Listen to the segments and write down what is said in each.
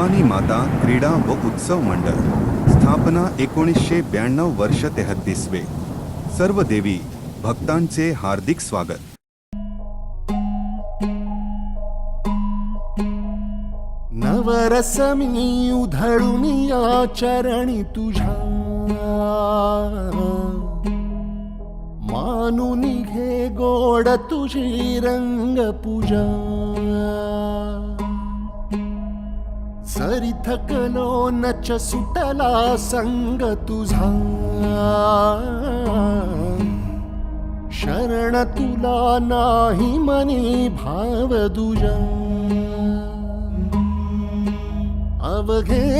भवानी माता क्रीडा व उत्सव मंडळ स्थापना 1992 वर्ष 33वे सर्व देवी भक्तांचे हार्दिक स्वागत। नवरसमी उधळून या चरणी तुझ्या मानून घे गोड तुझी रंग पूजा। सरी थकलो नच सुटला संग तुझा शरण तुला नाही मनी भाव दुजा। अवघे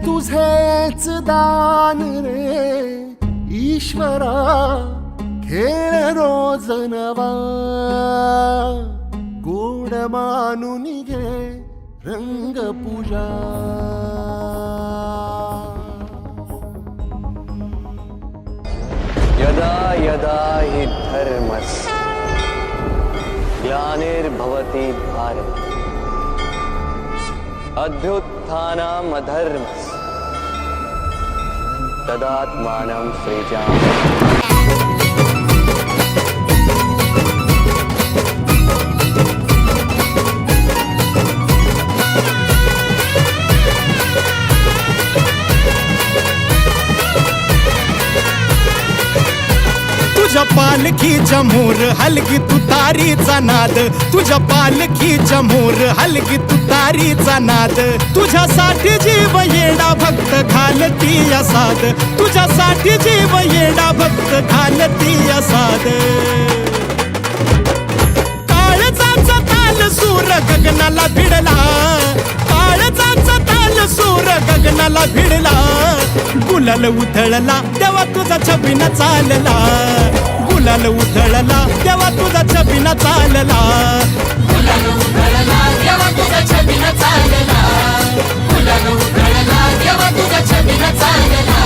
तुझेच दान रे ईश्वरा खेळ रोज नवा गोड मानून घे रंग पूजा। यदा यदा हि धर्मस्य ग्लानिर्भवति भारत अभ्युत्थानमधर्मस्य तदात्मानं सृजामि। तुझ्या पालखीच्या मोर हलगी तुतारीचा नाद, तुझ्या पालखीच्या मोर हलगी तुतारीचा नाद। तुझ्यासाठी जीव येडा भक्त घालती साद, तुझ्यासाठी जीव येडा भक्त घालती साद। काळजाचा ताल सूर गगनाला भिडला, काळजाचा ताल सूर गगनाला भिडला। गुलाल उधळला तेव्हा तुझा छबिना चालला, गुलाल उधळला तेव्हा तुझा छबिना चालला। गुलाल उधळला तेव्हा तुझा छबिना चालला, गुलाल उधळला तेव्हा तुझा छबिना चालला।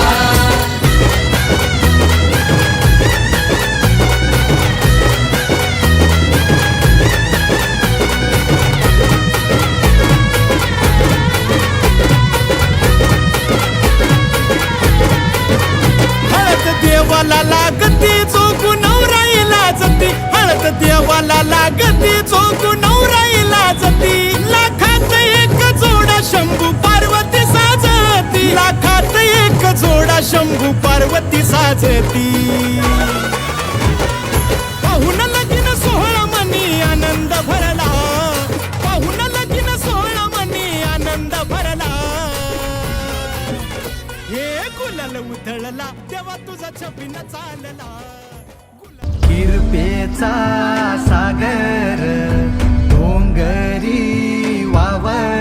देवाला लागती चोकू नवराईला जती, हळद देवाला लागती चोकू नवराईला जती। लाखात एक जोडा शंभू पार्वती साजती, लाखात एक जोडा शंभू पार्वती साजती। पाहुन लगीन सोहळा मनी आनंद भरला, पाहुन लगीन सोहळा मनी आनंद भरला। हे गुलाल उधळला तेव्हा तुझा छबिना चालला। कृपेचा सागर डोंगरी वावर